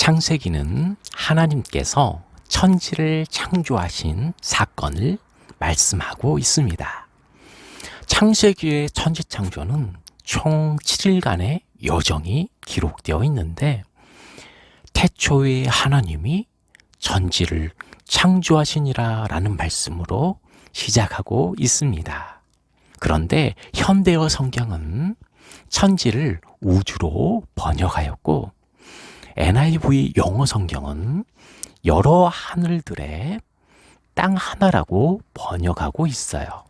창세기는 하나님께서 천지를 창조하신 사건을 말씀하고 있습니다. 창세기의 천지 창조는 총 7일간의 여정이 기록되어 있는데 태초에 하나님이 천지를 창조하시니라 라는 말씀으로 시작하고 있습니다. 그런데 현대어 성경은 천지를 우주로 번역하였고 NIV 영어 성경은 여러 하늘들의 땅 하나라고 번역하고 있어요.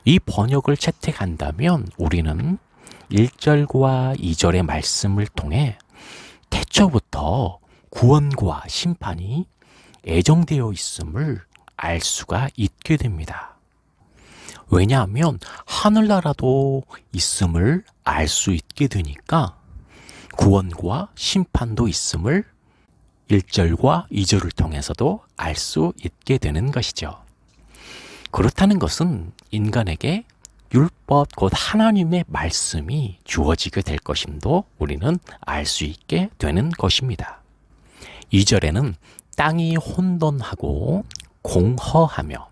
이 번역을 채택한다면 우리는 1절과 2절의 말씀을 통해 태초부터 구원과 심판이 애정되어 있음을 알 수가 있게 됩니다. 왜냐하면 하늘나라도 있음을 알 수 있게 되니까 구원과 심판도 있음을 1절과 2절을 통해서도 알 수 있게 되는 것이죠. 그렇다는 것은 인간에게 율법 곧 하나님의 말씀이 주어지게 될 것임도 우리는 알 수 있게 되는 것입니다. 2절에는 땅이 혼돈하고 공허하며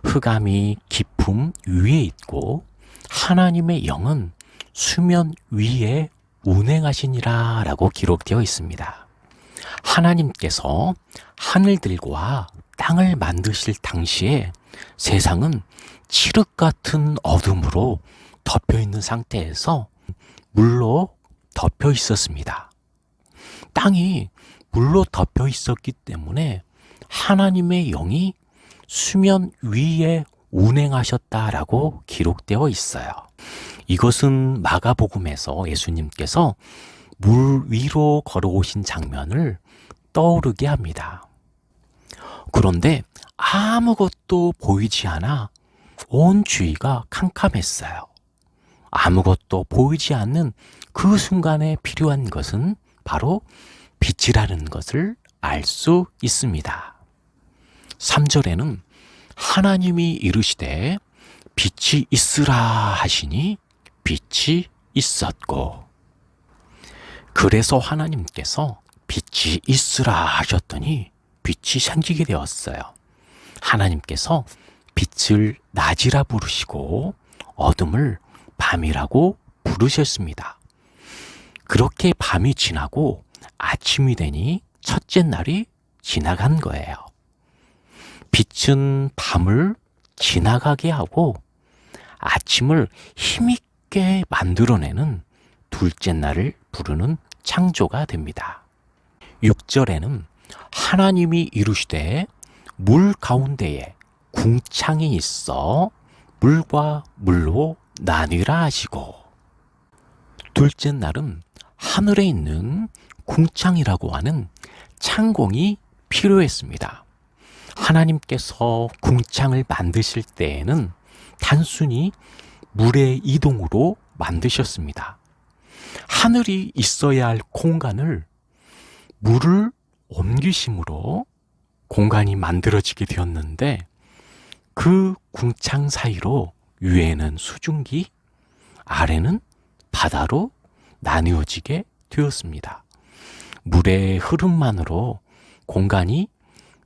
흑암이 깊음 위에 있고 하나님의 영은 수면 위에 운행하시니라 라고 기록되어 있습니다. 하나님께서 하늘들과 땅을 만드실 당시에 세상은 칠흑 같은 어둠으로 덮여 있는 상태에서 물로 덮여 있었습니다. 땅이 물로 덮여 있었기 때문에 하나님의 영이 수면 위에 운행하셨다라고 기록되어 있어요. 이것은 마가복음에서 예수님께서 물 위로 걸어오신 장면을 떠오르게 합니다. 그런데 아무것도 보이지 않아 온 주위가 캄캄했어요. 아무것도 보이지 않는 그 순간에 필요한 것은 바로 빛이라는 것을 알 수 있습니다. 3절에는 하나님이 이르시되 빛이 있으라 하시니 빛이 있었고, 그래서 하나님께서 빛이 있으라 하셨더니 빛이 생기게 되었어요. 하나님께서 빛을 낮이라 부르시고 어둠을 밤이라고 부르셨습니다. 그렇게 밤이 지나고 아침이 되니 첫째 날이 지나간 거예요. 빛은 밤을 지나가게 하고 아침을 힘있게 만들어내는 둘째 날을 부르는 창조가 됩니다. 6절에는 하나님이 이루시되 물 가운데에 궁창이 있어 물과 물로 나뉘라 하시고, 둘째 날은 하늘에 있는 궁창이라고 하는 창공이 필요했습니다. 하나님께서 궁창을 만드실 때에는 단순히 물의 이동으로 만드셨습니다. 하늘이 있어야 할 공간을 물을 옮기심으로 공간이 만들어지게 되었는데 그 궁창 사이로 위에는 수증기, 아래는 바다로 나뉘어지게 되었습니다. 물의 흐름만으로 공간이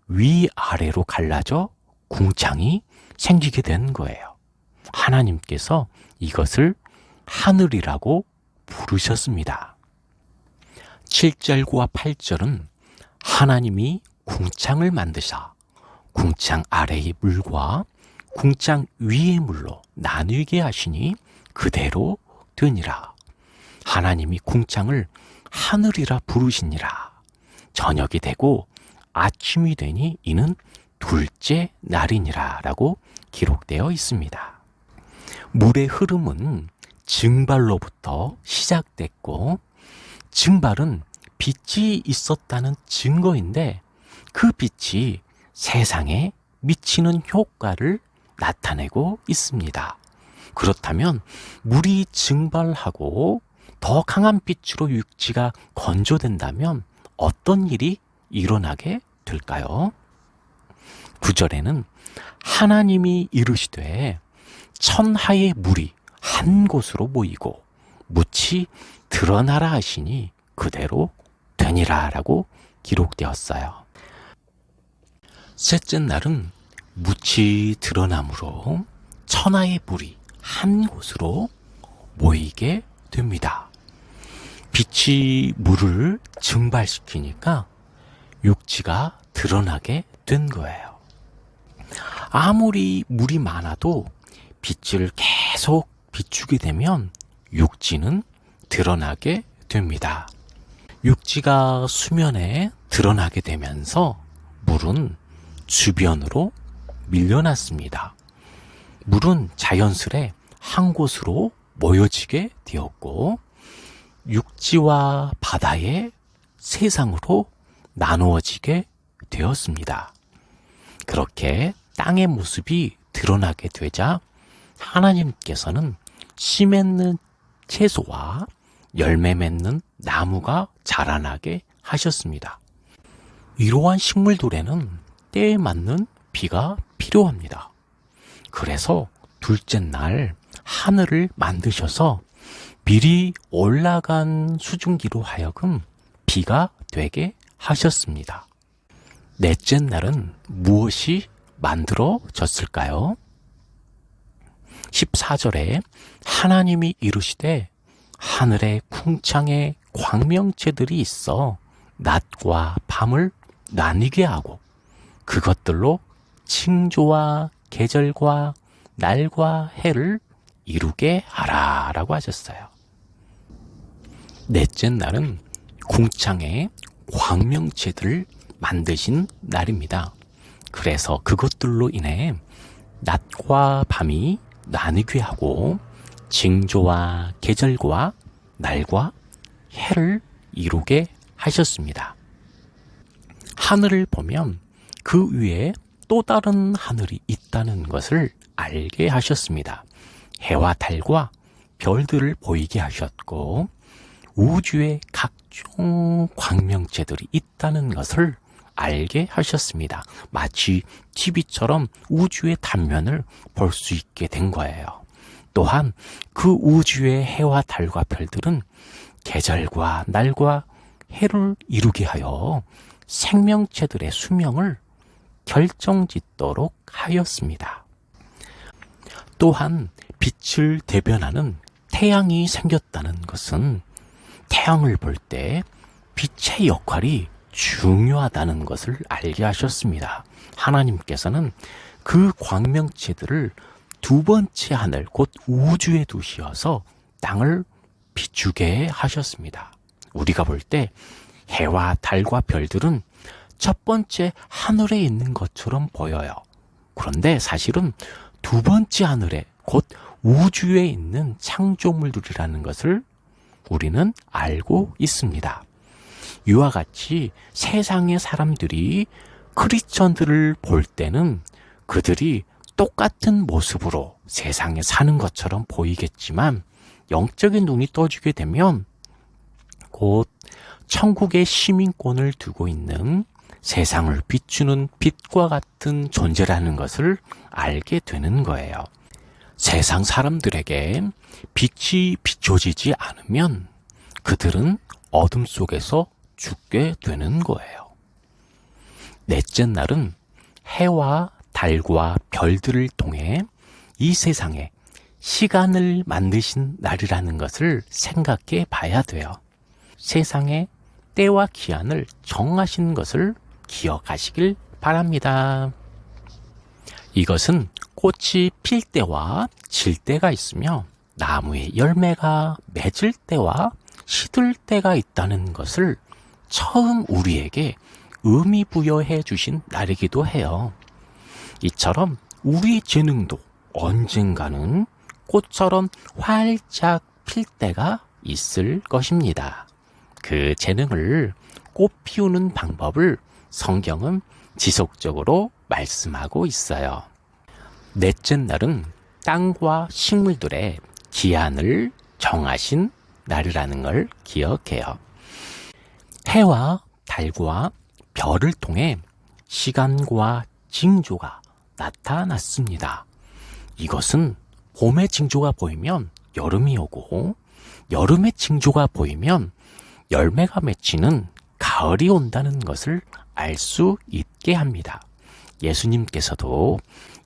위아래로 갈라져 궁창이 생기게 된 거예요. 하나님께서 이것을 하늘이라고 부르셨습니다. 7절과 8절은 하나님이 궁창을 만드사 궁창 아래의 물과 궁창 위의 물로 나뉘게 하시니 그대로 되니라. 하나님이 궁창을 하늘이라 부르시니라. 저녁이 되고 아침이 되니 이는 둘째 날이니라 라고 기록되어 있습니다. 물의 흐름은 증발로부터 시작됐고, 증발은 빛이 있었다는 증거인데 그 빛이 세상에 미치는 효과를 나타내고 있습니다. 그렇다면 물이 증발하고 더 강한 빛으로 육지가 건조된다면 어떤 일이 일어나게 될까요? 9절에는 하나님이 이르시되 천하의 물이 한 곳으로 모이고 묻이 드러나라 하시니 그대로 년이라 라고 기록되었어요. 셋째 날은 묻이 드러남으로 천하의 물이 한 곳으로 모이게 됩니다. 빛이 물을 증발시키니까 육지가 드러나게 된 거예요. 아무리 물이 많아도 빛을 계속 비추게 되면 육지는 드러나게 됩니다. 육지가 수면에 드러나게 되면서 물은 주변으로 밀려났습니다. 물은 자연스레 한 곳으로 모여지게 되었고 육지와 바다의 세상으로 나누어지게 되었습니다. 그렇게 땅의 모습이 드러나게 되자 하나님께서는 씨 맺는 채소와 열매 맺는 나무가 자라나게 하셨습니다. 이러한 식물들에는 때에 맞는 비가 필요합니다. 그래서 둘째 날 하늘을 만드셔서 미리 올라간 수증기로 하여금 비가 되게 하셨습니다. 넷째 날은 무엇이 만들어졌을까요? 14절에 하나님이 이르시되 하늘에 궁창에 광명체들이 있어 낮과 밤을 나뉘게 하고 그것들로 징조와 계절과 날과 해를 이루게 하라 라고 하셨어요. 넷째 날은 궁창에 광명체들을 만드신 날입니다. 그래서 그것들로 인해 낮과 밤이 나뉘게 하고 징조와 계절과 날과 해를 이루게 하셨습니다. 하늘을 보면 그 위에 또 다른 하늘이 있다는 것을 알게 하셨습니다. 해와 달과 별들을 보이게 하셨고 우주에 각종 광명체들이 있다는 것을 알게 하셨습니다. 마치 TV처럼 우주의 단면을 볼 수 있게 된 거예요. 또한 그 우주의 해와 달과 별들은 계절과 날과 해를 이루게 하여 생명체들의 수명을 결정짓도록 하였습니다. 또한 빛을 대변하는 태양이 생겼다는 것은 태양을 볼 때 빛의 역할이 중요하다는 것을 알게 하셨습니다. 하나님께서는 그 광명체들을 두 번째 하늘 곧 우주에 두시어서 땅을 비추게 하셨습니다. 우리가 볼 때 해와 달과 별들은 첫 번째 하늘에 있는 것처럼 보여요. 그런데 사실은 두 번째 하늘에 곧 우주에 있는 창조물들이라는 것을 우리는 알고 있습니다. 이와 같이 세상의 사람들이 크리스천들을 볼 때는 그들이 똑같은 모습으로 세상에 사는 것처럼 보이겠지만 영적인 눈이 떠지게 되면 곧 천국의 시민권을 두고 있는 세상을 비추는 빛과 같은 존재라는 것을 알게 되는 거예요. 세상 사람들에게 빛이 비춰지지 않으면 그들은 어둠 속에서 죽게 되는 거예요. 넷째 날은 해와 달과 별들을 통해 이 세상에 시간을 만드신 날이라는 것을 생각해 봐야 돼요. 세상에 때와 기한을 정하신 것을 기억하시길 바랍니다. 이것은 꽃이 필 때와 질 때가 있으며 나무의 열매가 맺을 때와 시들 때가 있다는 것을 처음 우리에게 의미 부여해 주신 날이기도 해요. 이처럼 우리 재능도 언젠가는 꽃처럼 활짝 필 때가 있을 것입니다. 그 재능을 꽃 피우는 방법을 성경은 지속적으로 말씀하고 있어요. 넷째 날은 땅과 식물들의 기한을 정하신 날이라는 걸 기억해요. 해와 달과 별을 통해 시간과 징조가 나타났습니다. 이것은 봄의 징조가 보이면 여름이 오고 여름의 징조가 보이면 열매가 맺히는 가을이 온다는 것을 알 수 있게 합니다. 예수님께서도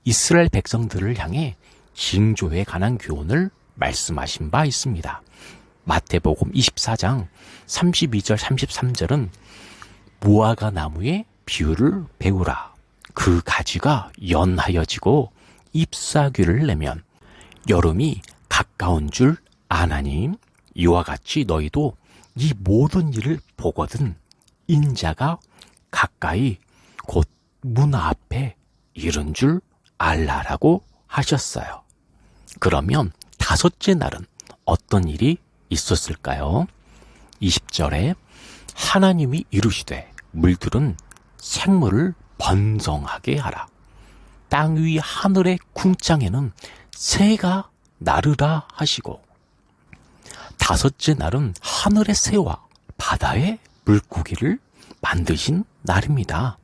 이스라엘 백성들을 향해 징조에 관한 교훈을 말씀하신 바 있습니다. 마태복음 24장 32절 33절은 무화과 나무의 비유를 배우라. 그 가지가 연하여지고 잎사귀를 내면 여름이 가까운 줄 아나니 이와 같이 너희도 이 모든 일을 보거든 인자가 가까이 곧 문 앞에 이른 줄 알라라고 하셨어요. 그러면 다섯째 날은 어떤 일이 있었을까요? 20절에 하나님이 이르시되 물들은 생물을 번성하게 하라. 땅 위 하늘의 궁창에는 새가 나르라 하시고, 다섯째 날은 하늘의 새와 바다의 물고기를 만드신 날입니다.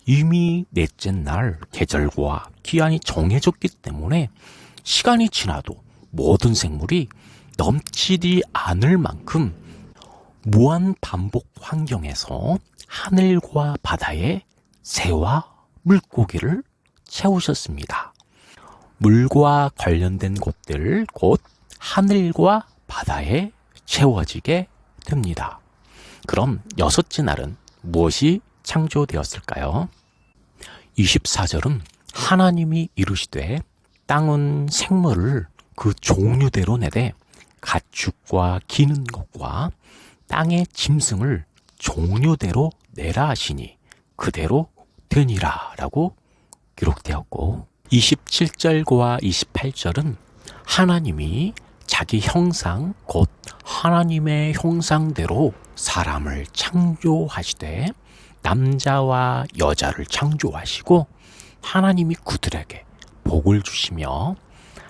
이미 넷째 날 계절과 기한이 정해졌기 때문에 시간이 지나도 모든 생물이 넘치지 않을 만큼 무한 반복 환경에서 하늘과 바다의 새와 물고기를 채우셨습니다. 물과 관련된 곳들 곧 하늘과 바다에 채워지게 됩니다. 그럼 여섯째 날은 무엇이 창조되었을까요? 24절은 하나님이 이르시되 땅은 생물을 그 종류대로 내되 가축과 기는 것과 땅의 짐승을 종류대로 내라 하시니 그대로 되니라 라고 기록되었고, 27절과 28절은 하나님이 자기 형상 곧 하나님의 형상대로 사람을 창조하시되 남자와 여자를 창조하시고 하나님이 그들에게 복을 주시며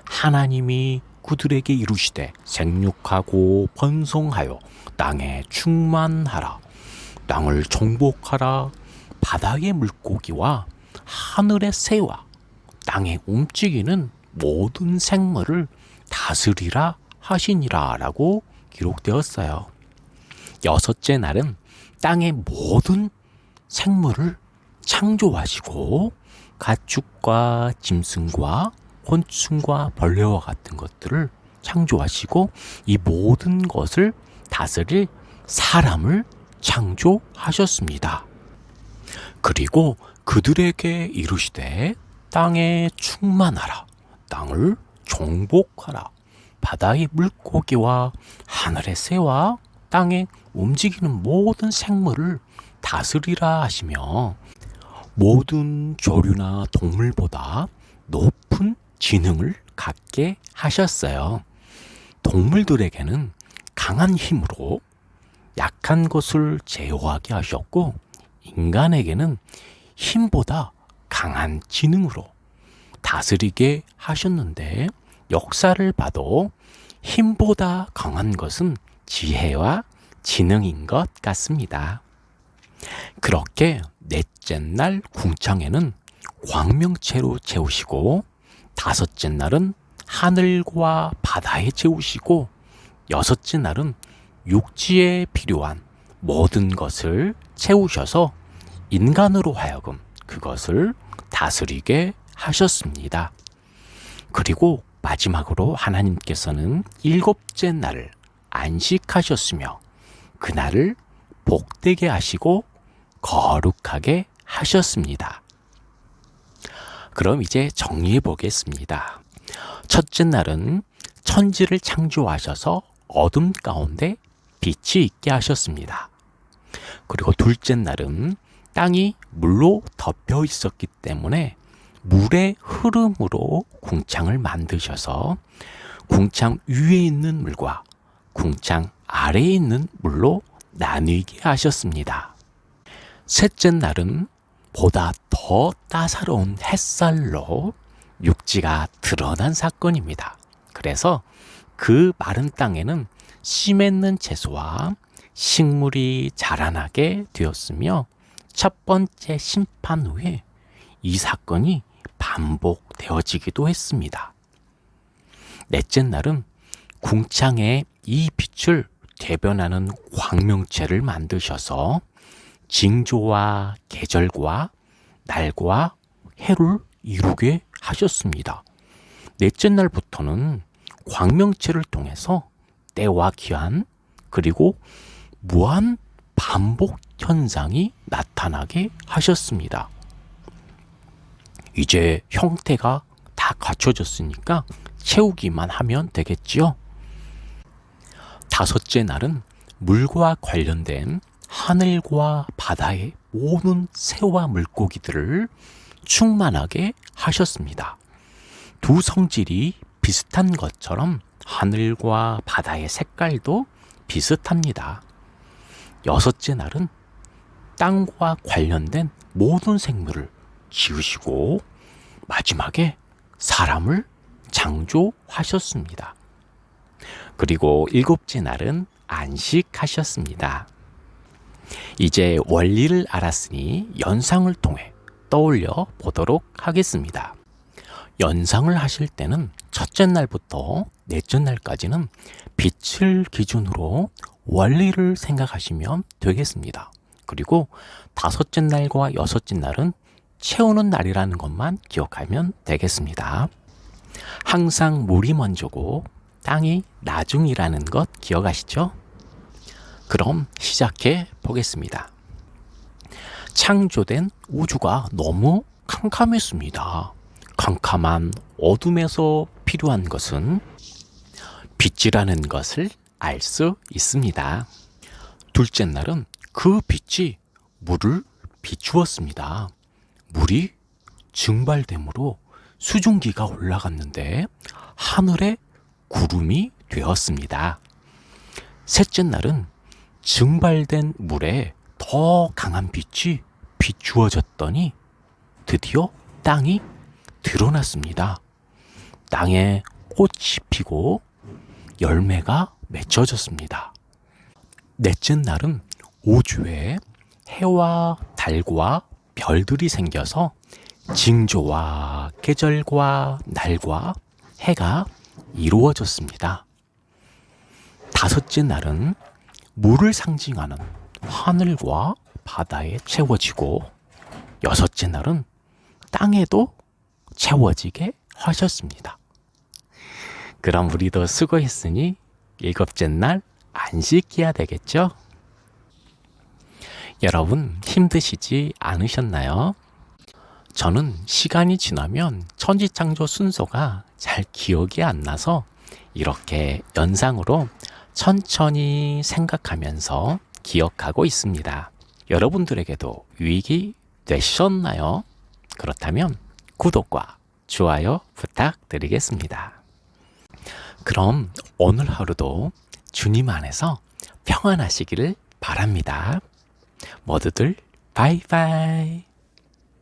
하나님이 그들에게 이루시되 생육하고 번성하여 땅에 충만하라. 땅을 정복하라. 바다의 물고기와 하늘의 새와 땅에 움직이는 모든 생물을 다스리라 하시니라 라고 기록되었어요. 여섯째 날은 땅의 모든 생물을 창조하시고 가축과 짐승과 곤충과 벌레와 같은 것들을 창조하시고 이 모든 것을 다스릴 사람을 창조하셨습니다. 그리고 그들에게 이르시되 땅에 충만하라. 땅을 정복하라. 바다의 물고기와 하늘의 새와 땅에 움직이는 모든 생물을 다스리라 하시며 모든 조류나 동물보다 높은 지능을 갖게 하셨어요. 동물들에게는 강한 힘으로 약한 것을 제어하게 하셨고 인간에게는 힘보다 강한 지능으로 다스리게 하셨는데 역사를 봐도 힘보다 강한 것은 지혜와 지능인 것 같습니다. 그렇게 넷째 날 궁창에는 광명체로 채우시고 다섯째 날은 하늘과 바다에 채우시고 여섯째 날은 육지에 필요한 모든 것을 채우셔서 인간으로 하여금 그것을 다스리게 하셨습니다. 그리고 마지막으로 하나님께서는 일곱째 날을 안식하셨으며 그날을 복되게 하시고 거룩하게 하셨습니다. 그럼 이제 정리해 보겠습니다. 첫째 날은 천지를 창조하셔서 어둠 가운데 빛이 있게 하셨습니다. 그리고 둘째 날은 땅이 물로 덮여 있었기 때문에 물의 흐름으로 궁창을 만드셔서 궁창 위에 있는 물과 궁창 아래에 있는 물로 나뉘게 하셨습니다. 셋째 날은 보다 더 따사로운 햇살로 육지가 드러난 사건입니다. 그래서 그 마른 땅에는 씨 맺는 채소와 식물이 자라나게 되었으며 첫 번째 심판 후에 이 사건이 반복되어지기도 했습니다. 넷째 날은 궁창에 이 빛을 대변하는 광명체를 만드셔서 징조와 계절과 날과 해를 이루게 하셨습니다. 넷째 날부터는 광명체를 통해서 때와 기한 그리고 무한 반복 현상이 나타나게 하셨습니다. 이제 형태가 다 갖춰졌으니까 채우기만 하면 되겠지요. 다섯째 날은 물과 관련된 하늘과 바다의 모든 새와 물고기들을 충만하게 하셨습니다. 두 성질이 비슷한 것처럼 하늘과 바다의 색깔도 비슷합니다. 여섯째 날은 땅과 관련된 모든 생물을 지으시고 마지막에 사람을 창조하셨습니다. 그리고 일곱째 날은 안식하셨습니다. 이제 원리를 알았으니 연상을 통해 떠올려 보도록 하겠습니다. 연상을 하실 때는 첫째 날부터 넷째 날까지는 빛을 기준으로 원리를 생각하시면 되겠습니다. 그리고 다섯째 날과 여섯째 날은 채우는 날이라는 것만 기억하면 되겠습니다. 항상 물이 먼저고 땅이 나중이라는 것 기억하시죠? 그럼 시작해 보겠습니다. 창조된 우주가 너무 캄캄했습니다. 캄캄한 어둠에서 필요한 것은 빛이라는 것을 알 수 있습니다. 둘째 날은 그 빛이 물을 비추었습니다. 물이 증발됨으로 수증기가 올라갔는데 하늘에 구름이 되었습니다. 셋째 날은 증발된 물에 더 강한 빛이 비추어졌더니 드디어 땅이 드러났습니다. 땅에 꽃이 피고 열매가 맺혀졌습니다. 넷째 날은 우주에 해와 달과 별들이 생겨서 징조와 계절과 날과 해가 이루어졌습니다. 다섯째 날은 물을 상징하는 하늘과 바다에 채워지고 여섯째 날은 땅에도 채워지게 하셨습니다. 그럼 우리도 수고했으니 일곱째 날 안식해야 되겠죠? 여러분 힘드시지 않으셨나요? 저는 시간이 지나면 천지창조 순서가 잘 기억이 안 나서 이렇게 연상으로 천천히 생각하면서 기억하고 있습니다. 여러분들에게도 유익이 되셨나요? 그렇다면 구독과 좋아요 부탁드리겠습니다. 그럼 오늘 하루도 주님 안에서 평안하시기를 바랍니다. 모두들 바이바이.